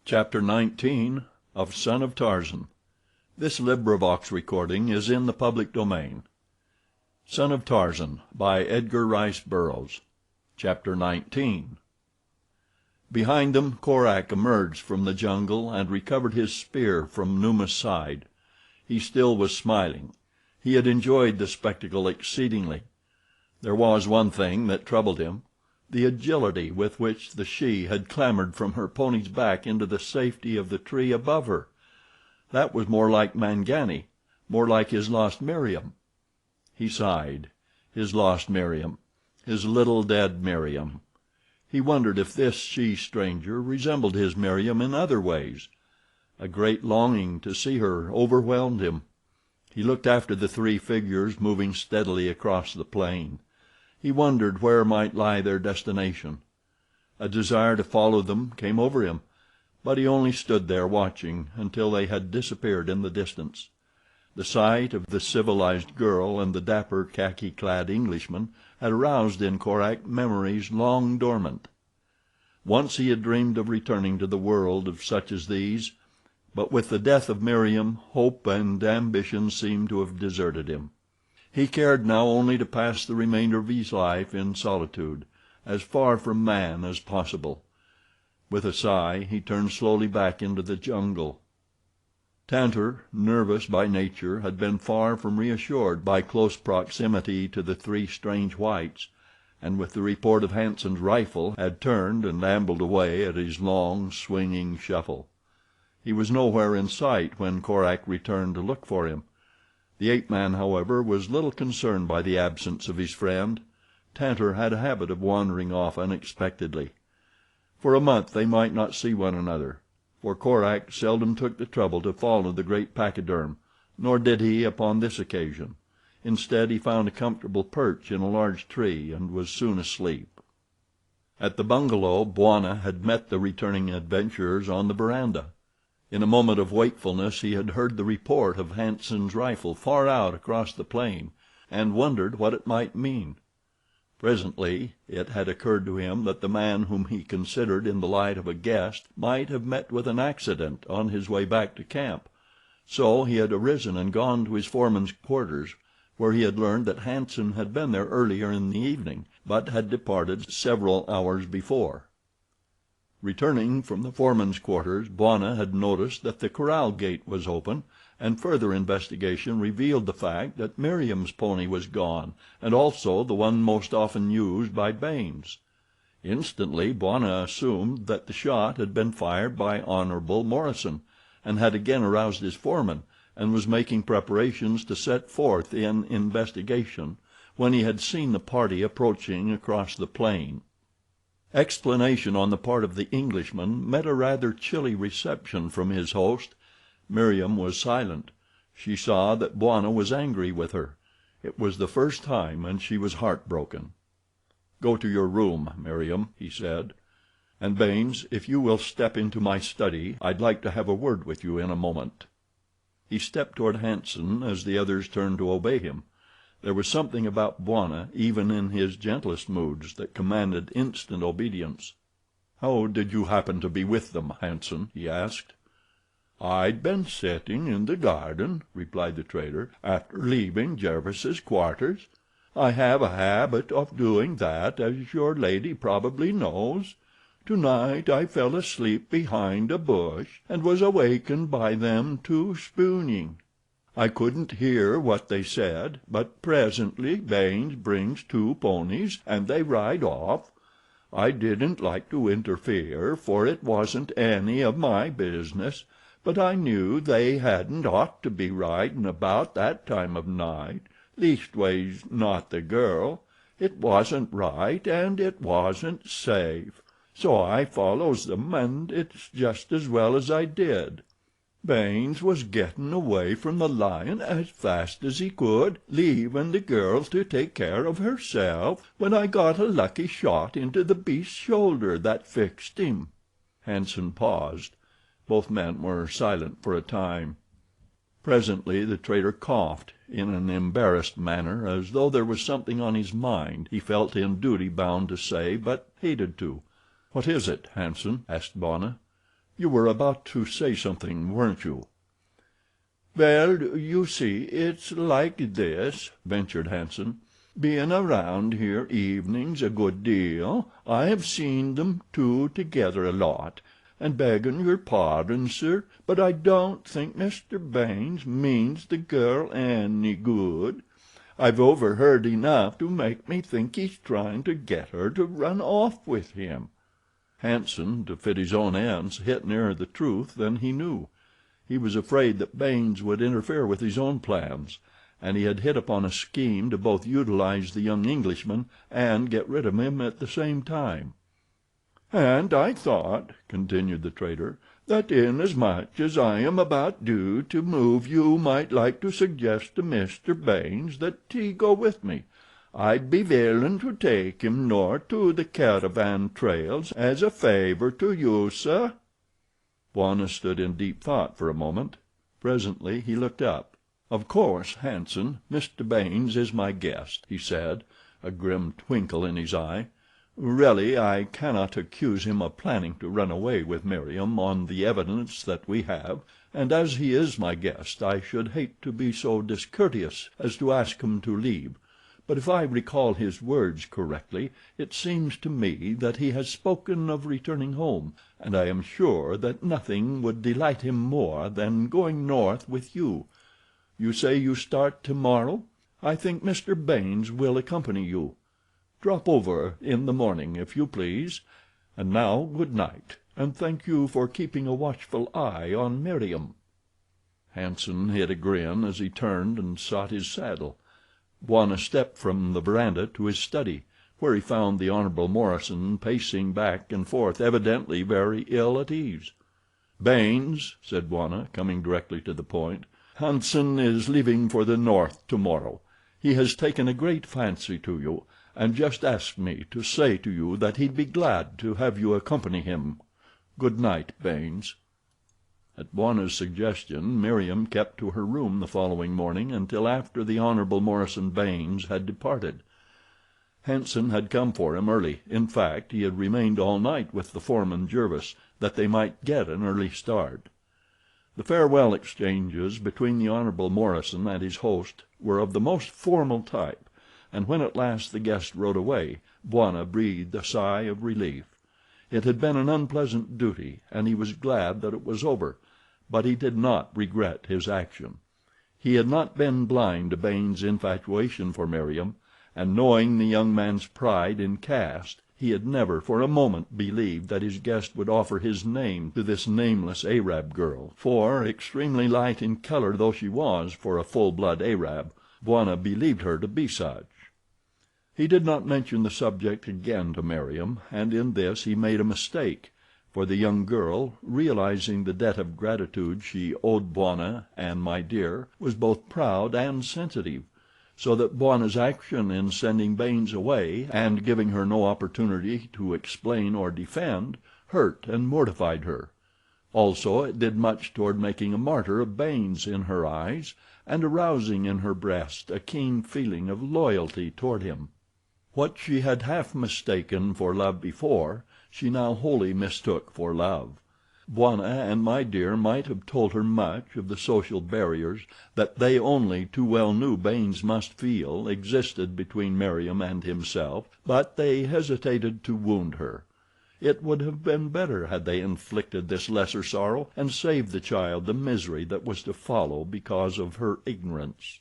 Chapter 19 of Son of Tarzan. This LibriVox is in the public domain. Son of Tarzan by Edgar Rice Burroughs. Chapter 19. Behind them Korak emerged from the jungle and recovered his spear from Numa's side. He still was smiling. He had enjoyed the spectacle exceedingly. There was one thing that troubled him: the agility with which the she had clambered from her pony's back into the safety of the tree above her. That was more like Mangani, more like his lost Meriem. He sighed. His lost Meriem, his little dead Meriem. He wondered if this she-stranger resembled his Meriem in other ways. A great longing to see her overwhelmed him. He looked after the three figures moving steadily across the plain. He wondered where might lie their destination. A desire to follow them came over him, but he only stood there watching until they had disappeared in the distance. The sight of the civilized girl and the dapper khaki-clad Englishman had aroused in Korak memories long dormant. Once he had dreamed of returning to the world of such as these, but with the death of Meriem, hope and ambition seemed to have deserted him. He cared now only to pass the remainder of his life in solitude, as far from man as possible. With a sigh he turned slowly back into the jungle. Tantor, nervous by nature, had been far from reassured by close proximity to the three strange whites, and with the report of Hanson's rifle had turned and ambled away at his long, swinging shuffle. He was nowhere in sight when Korak returned to look for him. The ape-man, however, was little concerned by the absence of his friend. Tantor had a habit of wandering off unexpectedly. For a month they might not see one another, for Korak seldom took the trouble to follow the great pachyderm, nor did he upon this occasion. Instead, he found a comfortable perch in a large tree and was soon asleep. At the bungalow, Bwana had met the returning adventurers on the veranda. In a moment of wakefulness he had heard the report of Hanson's rifle far out across the plain, and wondered what it might mean. Presently it had occurred to him that the man whom he considered in the light of a guest might have met with an accident on his way back to camp. So he had arisen and gone to his foreman's quarters, where he had learned that Hanson had been there earlier in the evening, but had departed several hours before. Returning from the foreman's quarters, Bwana had noticed that the corral gate was open, and further investigation revealed the fact that Meriem's pony was gone, and also the one most often used by Baynes. Instantly Bwana assumed that the shot had been fired by Honorable Morrison, and had again aroused his foreman, and was making preparations to set forth in investigation, when he had seen the party approaching across the plain. Explanation on the part of the Englishman met a rather chilly reception from his host. Meriem was silent. She saw that Bwana was angry with her. It was the first time, and she was heartbroken. "Go to your room, Meriem," he said. "And Baynes, if you will step into my study, I'd like to have a word with you in a moment." He stepped toward Hanson as the others turned to obey him. There was something about Bwana, even in his gentlest moods, that commanded instant obedience. "How did you happen to be with them, Hanson?" he asked. "I'd been sitting in the garden," replied the trader, "after leaving Jervis's quarters. I have a habit of doing that, as your lady probably knows. Tonight I fell asleep behind a bush, and was awakened by them two spooning. I couldn't hear what they said, but presently Baynes brings two ponies, and they ride off. I didn't like to interfere, for it wasn't any of my business, but I knew they hadn't ought to be riding about that time of night, leastways not the girl. It wasn't right, and it wasn't safe. So I follows them, and it's just as well as I did. Baynes was getting away from the lion as fast as he could, leaving the girl to take care of herself, when I got a lucky shot into the beast's shoulder that fixed him." Hanson paused. Both men were silent for a time. Presently the trader coughed, in an embarrassed manner, as though there was something on his mind he felt in duty bound to say but hated to. "What is it, Hanson?" asked Bwana. You were about to say something, weren't you?" "Well, you see, it's like this," ventured Hansen. "Bein' around here evenings a good deal, I have seen them two together a lot, and beggin' your pardon, sir, but I don't think Mr. Baynes means the girl any good. I've overheard enough to make me think he's tryin' to get her to run off with him." Hansen, to fit his own ends, hit nearer the truth than he knew. He was afraid that Baynes would interfere with his own plans, and he had hit upon a scheme to both utilize the young Englishman and get rid of him at the same time. "And I thought," continued the trader, "that inasmuch as I am about due to move you might like to suggest to Mr. Baynes that he go with me. I'd be willin' to take him north to the caravan trails as a favor to you, sir." Bwana stood in deep thought for a moment. Presently he looked up. "Of course, Hansen, Mr. Baynes is my guest," he said, a grim twinkle in his eye. "Really, I cannot accuse him of planning to run away with Meriem on the evidence that we have, and as he is my guest I should hate to be so discourteous as to ask him to leave. But if I recall his words correctly, it seems to me that he has spoken of returning home, and I am sure that nothing would delight him more than going north with you. You say you start tomorrow? I think Mr. Baynes will accompany you. Drop over in the morning, if you please. And now, good night, and thank you for keeping a watchful eye on Meriem." Hansen hid a grin as he turned and sought his saddle. Bwana stepped from the veranda to his study, where he found the Hon. Morison pacing back and forth, evidently very ill at ease. "Baynes," said Bwana, coming directly to the point, "Hansen is leaving for the north tomorrow. He has taken a great fancy to you, and just asked me to say to you that he'd be glad to have you accompany him. Good night, Baynes." At Bwana's suggestion Meriem kept to her room the following morning until after the Hon. Morison Baynes had departed. Hansen had come for him early. In fact, he had remained all night with the foreman Jervis, that they might get an early start. The farewell exchanges between the Hon. Morison and his host were of the most formal type, and when at last the guest rode away, Bwana breathed a sigh of relief. It had been an unpleasant duty, and he was glad that it was over, but he did not regret his action. He had not been blind to Baynes' infatuation for Meriem, and knowing the young man's pride in caste, he had never for a moment believed that his guest would offer his name to this nameless Arab girl, for, extremely light in color though she was for a full-blood Arab, Bwana believed her to be such. He did not mention the subject again to Meriem, and in this he made a mistake, for the young girl, realizing the debt of gratitude she owed Bwana and My Dear, was both proud and sensitive, so that Bwana's action in sending Baynes away and giving her no opportunity to explain or defend hurt and mortified her. Also it did much toward making a martyr of Baynes in her eyes and arousing in her breast a keen feeling of loyalty toward him. What she had half mistaken for love before, she now wholly mistook for love. Bwana and My Dear might have told her much of the social barriers that they only too well knew Baynes must feel existed between Meriem and himself, but they hesitated to wound her. It would have been better had they inflicted this lesser sorrow and saved the child the misery that was to follow because of her ignorance.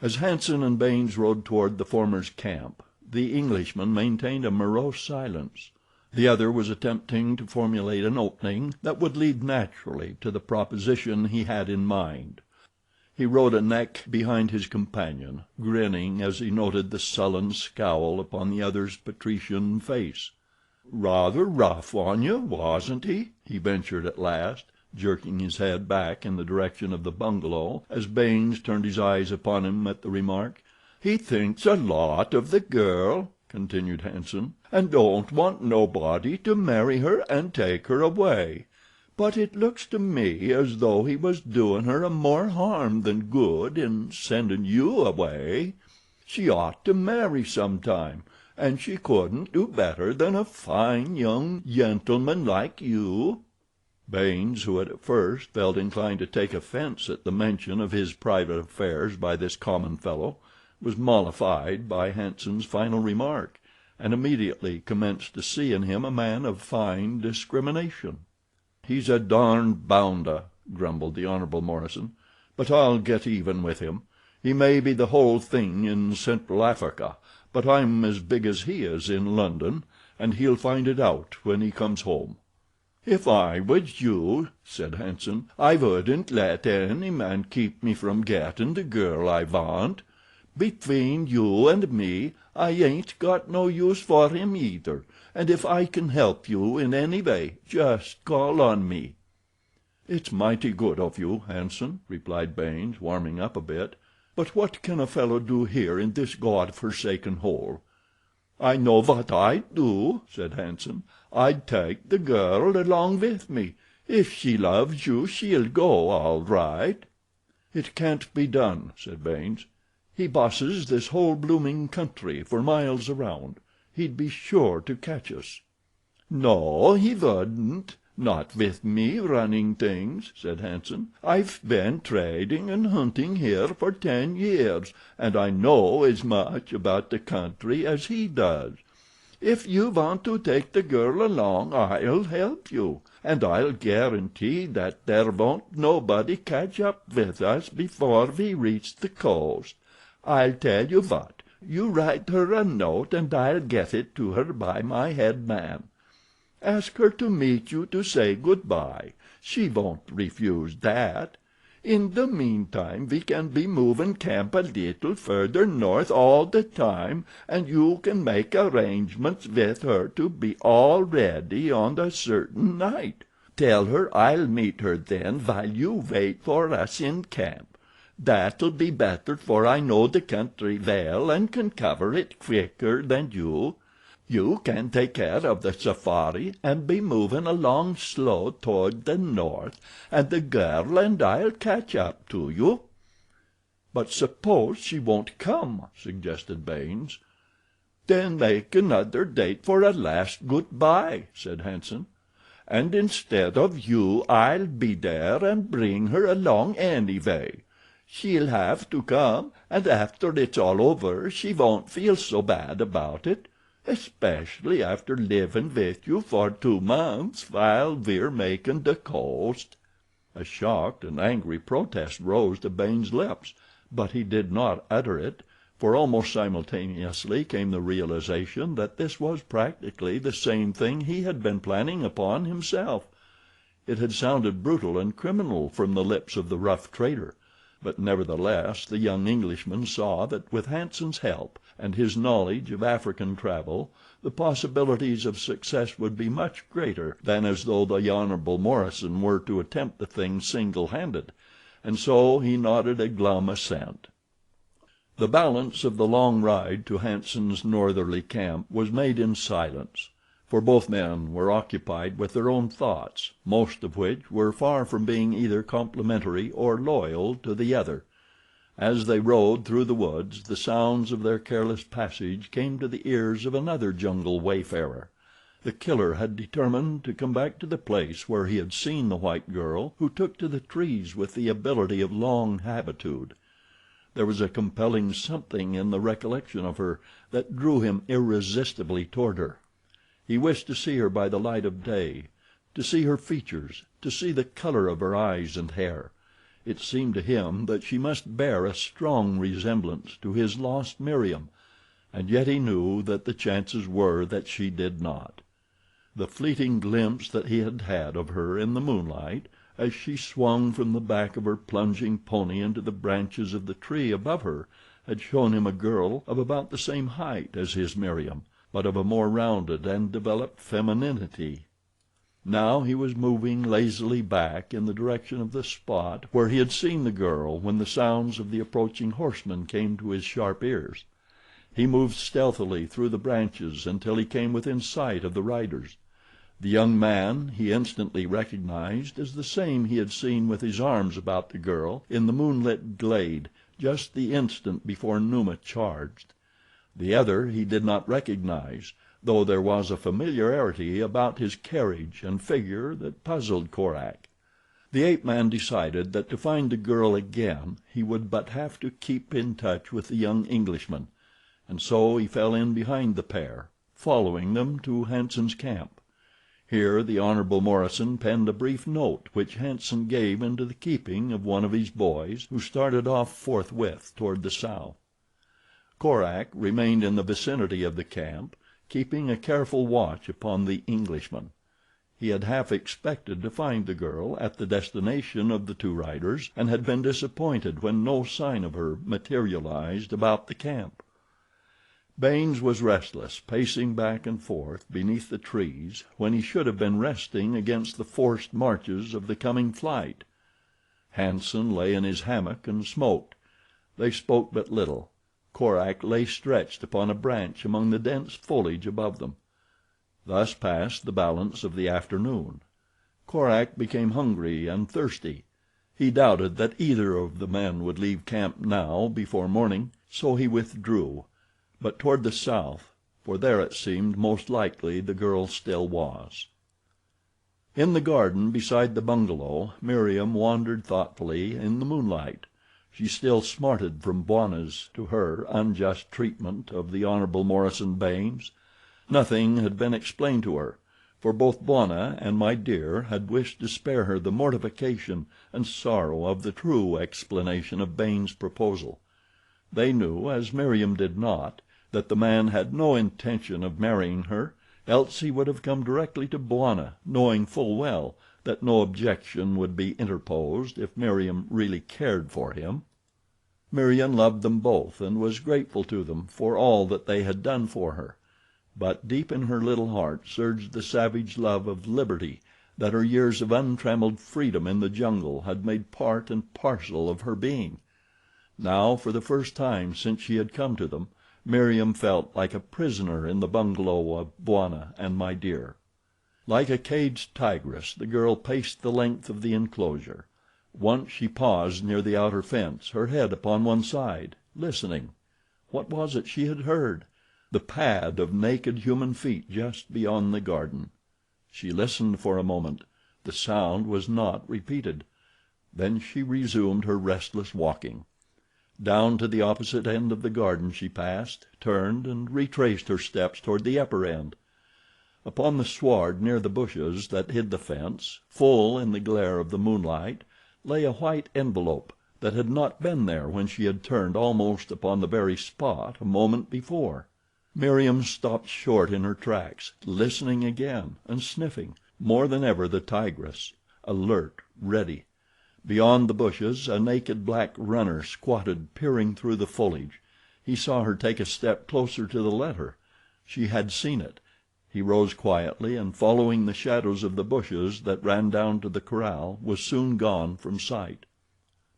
As Hansen and Baynes rode toward the former's camp, the Englishman maintained a morose silence. The other was attempting to formulate an opening that would lead naturally to the proposition he had in mind. He rode a neck behind his companion, grinning as he noted the sullen scowl upon the other's patrician face. "Rather rough on you, wasn't he?" he ventured at last, jerking his head back in the direction of the bungalow as Baynes turned his eyes upon him at the remark. "He thinks a lot of the girl," continued Hansen, "and don't want nobody to marry her and take her away. But it looks to me as though he was doing her more harm than good in sending you away. She ought to marry sometime, and she couldn't do better than a fine young gentleman like you." Baynes, who had at first felt inclined to take offense at the mention of his private affairs by this common fellow, was mollified by Hanson's final remark, and immediately commenced to see in him a man of fine discrimination. "He's a darned bounder," grumbled the Hon. Morison, "but I'll get even with him. He may be the whole thing in Central Africa, but I'm as big as he is in London, and he'll find it out when he comes home." "If I was you," said Hanson, "I wouldn't let any man keep me from getting the girl I want. Between you and me, I ain't got no use for him either, and if I can help you in any way, just call on me." "It's mighty good of you, Hanson," replied Baynes, warming up a bit, "but what can a fellow do here in this God forsaken hole?" "I know what I'd do," said Hanson. "I'd take the girl along with me. If she loves you, she'll go all right." "It can't be done," said Baynes. "He bosses this whole blooming country for miles around. He'd be sure to catch us." "No, he wouldn't. Not with me running things," said Hanson. "I've been trading and hunting here for 10 years, and I know as much about the country as he does. If you want to take the girl along, I'll help you, and I'll guarantee that there won't nobody catch up with us before we reach the coast. I'll tell you what, you write her a note and I'll get it to her by my head man. Ask her to meet you to say goodbye. She won't refuse that. In the meantime we can be moving camp a little further north all the time, and you can make arrangements with her to be all ready on a certain night. Tell her I'll meet her then while you wait for us in camp. That'll be better, for I know the country well and can cover it quicker than you. You can take care of the safari and be moving along slow toward the north, and the girl and I'll catch up to you." "But suppose she won't come?" suggested Baynes. "Then make another date for a last goodbye," said Hanson. "And instead of you, I'll be there and bring her along anyway. She'll have to come, and after it's all over she won't feel so bad about it. Especially after living with you for 2 months while we're making the coast." A shocked and angry protest rose to Baynes' lips, but he did not utter it, for almost simultaneously came the realization that this was practically the same thing he had been planning upon himself. It had sounded brutal and criminal from the lips of the rough trader, but nevertheless the young Englishman saw that with Hanson's help and his knowledge of African travel the possibilities of success would be much greater than as though the Hon. Morison were to attempt the thing single-handed, and so he nodded a glum assent. The balance of the long ride to Hanson's northerly camp was made in silence, for both men were occupied with their own thoughts, most of which were far from being either complimentary or loyal to the other. As they rode through the woods, the sounds of their careless passage came to the ears of another jungle wayfarer. The Killer had determined to come back to the place where he had seen the white girl who took to the trees with the ability of long habitude. There was a compelling something in the recollection of her that drew him irresistibly toward her. He wished to see her by the light of day, to see her features, to see the color of her eyes and hair. It seemed to him that she must bear a strong resemblance to his lost Meriem, and yet he knew that the chances were that she did not. The fleeting glimpse that he had had of her in the moonlight, as she swung from the back of her plunging pony into the branches of the tree above her, had shown him a girl of about the same height as his Meriem, but of a more rounded and developed femininity. Now he was moving lazily back in the direction of the spot where he had seen the girl when the sounds of the approaching horsemen came to his sharp ears. He moved stealthily through the branches until he came within sight of the riders. The young man he instantly recognized as the same he had seen with his arms about the girl in the moonlit glade just the instant before Numa charged. The other he did not recognize, though there was a familiarity about his carriage and figure that puzzled Korak. The ape man decided that to find the girl again he would but have to keep in touch with the young Englishman, and so he fell in behind the pair, following them to Hanson's camp. Here the Hon. Morison penned a brief note which Hanson gave into the keeping of one of his boys, who started off forthwith toward the south. Korak remained in the vicinity of the camp, keeping a careful watch upon the Englishman. He had half expected to find the girl at the destination of the two riders, and had been disappointed when no sign of her materialized about the camp. Baynes was restless, pacing back and forth beneath the trees when he should have been resting against the forced marches of the coming flight. Hanson lay in his hammock and smoked. They spoke but little. Korak lay stretched upon a branch among the dense foliage above them. Thus passed the balance of the afternoon. Korak became hungry and thirsty. He doubted that either of the men would leave camp now before morning, so he withdrew, but toward the south, for there it seemed most likely the girl still was. In the garden beside the bungalow Meriem wandered thoughtfully in the moonlight. She still smarted from Bwana's, to her, unjust treatment of the Hon. Morison Baynes. Nothing had been explained to her, for both Bwana and My Dear had wished to spare her the mortification and sorrow of the true explanation of Baynes' proposal. They knew, as Meriem did not, that the man had no intention of marrying her, else he would have come directly to Bwana, knowing full well that no objection would be interposed if Meriem really cared for him. Meriem loved them both and was grateful to them for all that they had done for her. But deep in her little heart surged the savage love of liberty that her years of untrammeled freedom in the jungle had made part and parcel of her being. Now, for the first time since she had come to them, Meriem felt like a prisoner in the bungalow of Bwana and My Dear. Like a caged tigress the girl paced the length of the enclosure. Once she paused near the outer fence, her head upon one side, listening. What was it she had heard? The pad of naked human feet just beyond the garden. She listened for a moment. The sound was not repeated. Then she resumed her restless walking. Down to the opposite end of the garden she passed, turned, and retraced her steps toward the upper end. Upon the sward near the bushes that hid the fence, full in the glare of the moonlight, lay a white envelope that had not been there when she had turned almost upon the very spot a moment before. Meriem stopped short in her tracks, listening again, and sniffing, more than ever the tigress, alert, ready. Beyond the bushes a naked black runner squatted, peering through the foliage. He saw her take a step closer to the letter. She had seen it. He rose quietly, and following the shadows of the bushes that ran down to the corral, was soon gone from sight.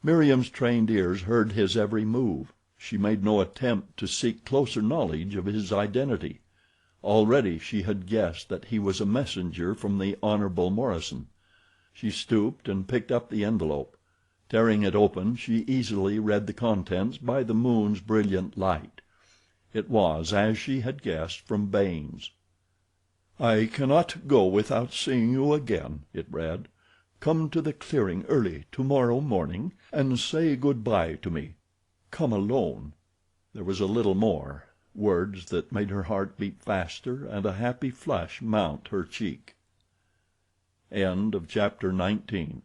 Meriem's trained ears heard his every move. She made no attempt to seek closer knowledge of his identity. Already she had guessed that he was a messenger from the Honorable Morison. She stooped and picked up the envelope. Tearing it open, she easily read the contents by the moon's brilliant light. It was, as she had guessed, from Baynes. "I cannot go without seeing you again," it read. "Come to the clearing early tomorrow morning and say good-bye to me. Come alone." There was a little more, words that made her heart beat faster and a happy flush mount her cheek. End of chapter 19.